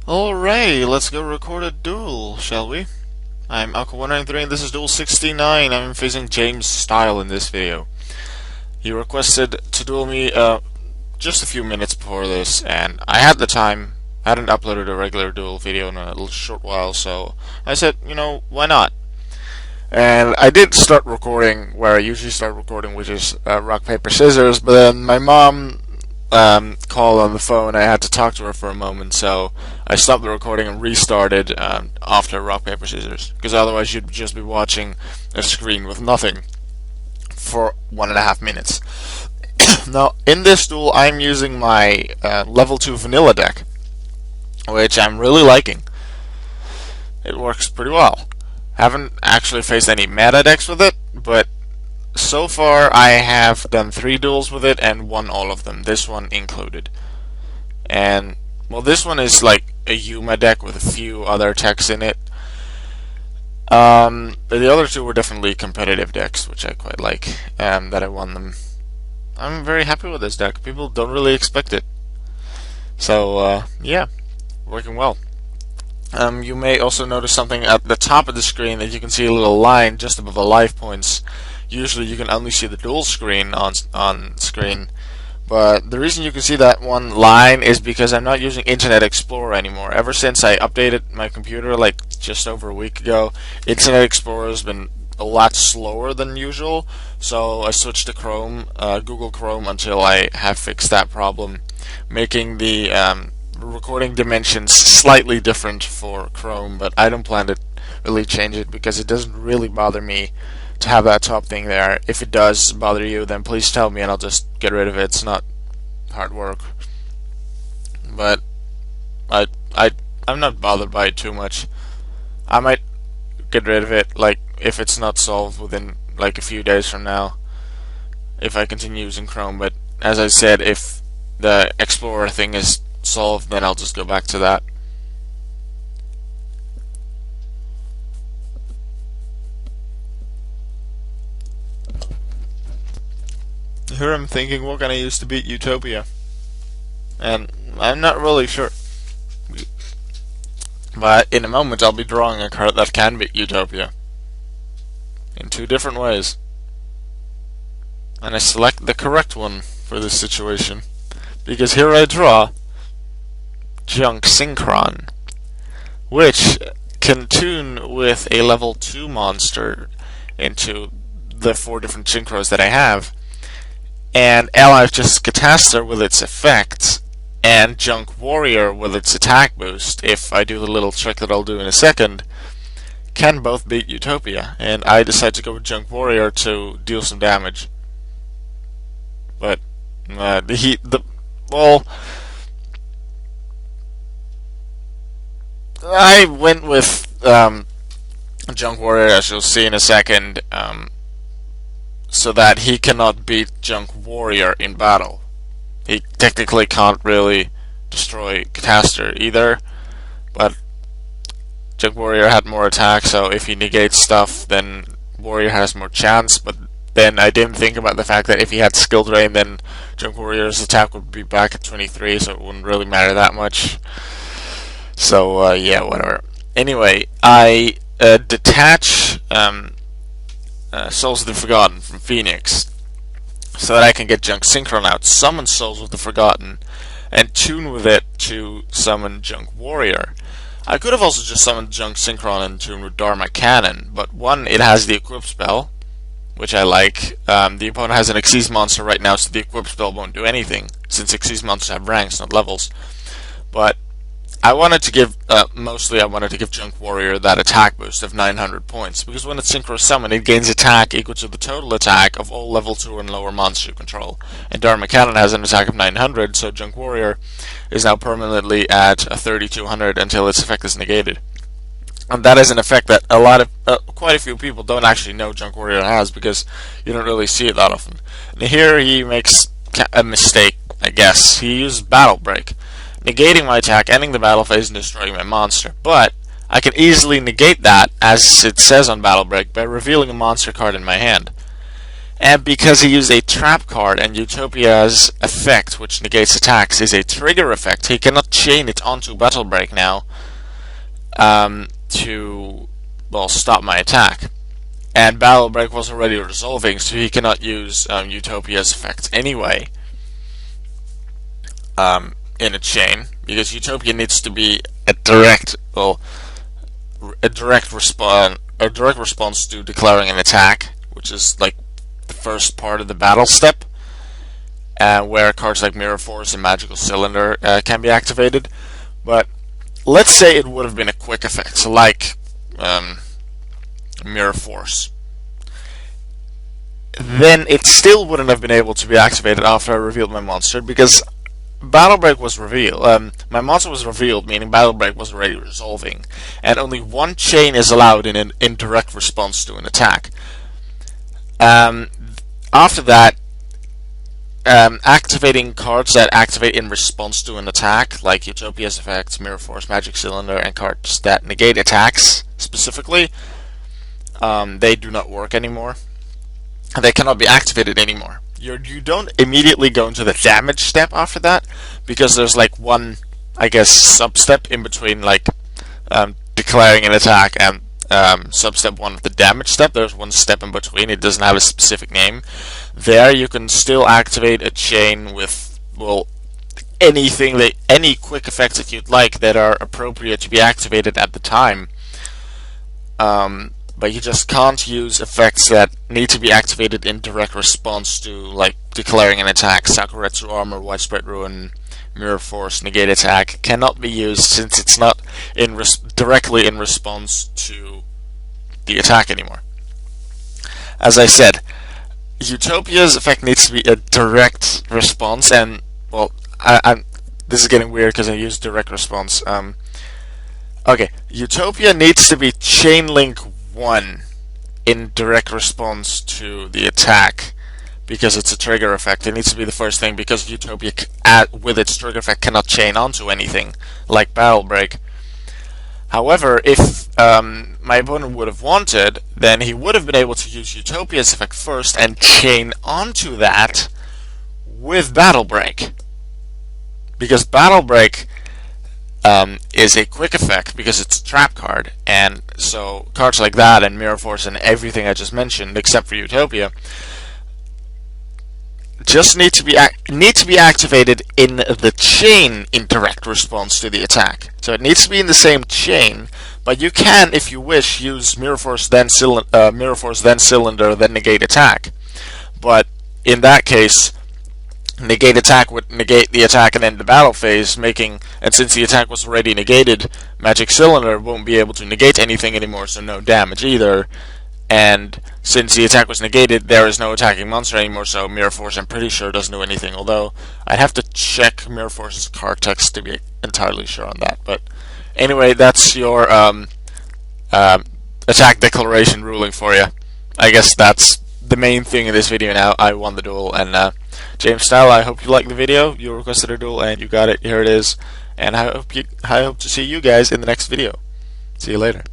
Alright, let's go record a duel, shall we? I'm Alka193 and this is Duel 69. I'm facing James Style in this video. He requested to duel me just a few minutes before this, and I had the time. I hadn't uploaded a regular duel video in a little short while, so I said, why not? And I did start recording where I usually start recording, which is rock, paper, scissors, but then my mom called on the phone. I had to talk to her for a moment, so I stopped the recording and restarted after rock, paper, scissors, because otherwise you'd just be watching a screen with nothing for 1.5 minutes. Now, in this duel, I'm using my level 2 Vanilla deck, which I'm really liking. It works pretty well. Haven't actually faced any meta decks with it, but so far I have done 3 duels with it and won all of them, this one included. And, well, this one is like a Yuma deck with a few other attacks in it. But the other 2 were definitely competitive decks, which I quite like, that I won them. I'm very happy with this deck. People don't really expect it. So, yeah, working well. You may also notice something at the top of the screen, that you can see a little line just above the life points. Usually you can only see the dual screen on screen, but the reason you can see that one line is because I'm not using Internet Explorer anymore. Ever since I updated my computer like just over a week ago, Internet Explorer has been a lot slower than usual, so I switched to Chrome, Google Chrome, until I have fixed that problem, making the recording dimensions slightly different for Chrome, but I don't plan to really change it because it doesn't really bother me to have that top thing there. If it does bother you, then please tell me and I'll just get rid of it. It's not hard work, but I'm not bothered by it too much. I might get rid of it, like, if it's not solved within like a few days from now, if I continue using Chrome. But as I said, if the Explorer thing is solved, then I'll just go back to that. Here I'm thinking, what can I use to beat Utopia? And I'm not really sure. But in a moment I'll be drawing a card that can beat Utopia in 2 different ways. And I select the correct one for this situation, because here I draw Junk Synchron, which can tune with a level 2 monster into the 4 different synchros that I have, and LV.2 Vanilla with its effects, and Junk Warrior with its attack boost, if I do the little trick that I'll do in a second, can both beat Utopia, and I decide to go with Junk Warrior to deal some damage. But I went with Junk Warrior, as you'll see in a second, so that he cannot beat Junk Warrior in battle. He technically can't really destroy Cataster either, but Junk Warrior had more attack, so if he negates stuff, then Warrior has more chance. But then I didn't think about the fact that if he had skill drain, then Junk Warrior's attack would be back at 23, so it wouldn't really matter that much. So, yeah, whatever. Anyway, I detach Souls of the Forgotten from Phoenix so that I can get Junk Synchron out, summon Souls of the Forgotten, and tune with it to summon Junk Warrior. I could have also just summoned Junk Synchron and tuned with Dharma Cannon, but one, it has the equip spell, which I like. The opponent has an Xyz monster right now, so the equip spell won't do anything, since Xyz monsters have ranks, not levels. But I wanted to give, mostly I wanted to give Junk Warrior that attack boost of 900 points, because when it's synchro summoned, it gains attack equal to the total attack of all level 2 and lower monsters you control. And Dharma Cannon has an attack of 900, so Junk Warrior is now permanently at a 3200 until its effect is negated. And that is an effect that quite a few people don't actually know Junk Warrior has, because you don't really see it that often. And here he makes a mistake, I guess. He uses Battle Break, negating my attack, ending the battle phase, and destroying my monster. But I can easily negate that, as it says on Battle Break, by revealing a monster card in my hand. And because he used a trap card and Utopia's effect, which negates attacks, is a trigger effect, he cannot chain it onto Battle Break now to, well, stop my attack. And Battle Break was already resolving, so he cannot use Utopia's effect anyway in a chain, because Utopia needs to be a direct response to declaring an attack, which is like the first part of the battle step, where cards like Mirror Force and Magical Cylinder can be activated. But let's say it would have been a quick effect, so like Mirror Force. Then it still wouldn't have been able to be activated after I revealed my monster, because Battle Break was revealed. My monster was revealed, meaning Battle Break was already resolving, and only one chain is allowed in an indirect response to an attack. After that, activating cards that activate in response to an attack, like Utopia's effects, Mirror Force, Magic Cylinder, and cards that negate attacks specifically, they do not work anymore. They cannot be activated anymore. You don't immediately go into the damage step after that, because there's like one, I guess, sub-step in between, like declaring an attack and sub-step 1 of the damage step. There's one step in between. It doesn't have a specific name. There you can still activate a chain with, well, any quick effects that you'd like that are appropriate to be activated at the time. But you just can't use effects that need to be activated in direct response to, like, declaring an attack. Sakuretsu Armor, Widespread Ruin, Mirror Force, Negate Attack cannot be used since it's not directly in response to the attack anymore. As I said, Utopia's effect needs to be a direct response, and, well, this is getting weird because I use direct response. Okay, Utopia needs to be Chain Link 1 in direct response to the attack, because it's a trigger effect. It needs to be the first thing, because Utopia with its trigger effect cannot chain onto anything like Battle Break. However, if my opponent would have wanted, then he would have been able to use Utopia's effect first and chain onto that with Battle Break, because Battle Break is a quick effect because it's a trap card, and so cards like that and Mirror Force and everything I just mentioned, except for Utopia, just need to be activated in the chain in direct response to the attack. So it needs to be in the same chain, but you can, if you wish, use Mirror Force then Cylinder then Negate Attack. But in that case, Negate Attack would negate the attack and end the battle phase, and since the attack was already negated, Magic Cylinder won't be able to negate anything anymore, so no damage either. And since the attack was negated, there is no attacking monster anymore, so Mirror Force, I'm pretty sure, doesn't do anything, although I'd have to check Mirror Force's card text to be entirely sure on that. But anyway, that's your attack declaration ruling for you. I guess that's the main thing in this video now. I won the duel, and James Style, I hope you liked the video. You requested a duel, and you got it. Here it is. And I hope to see you guys in the next video. See you later.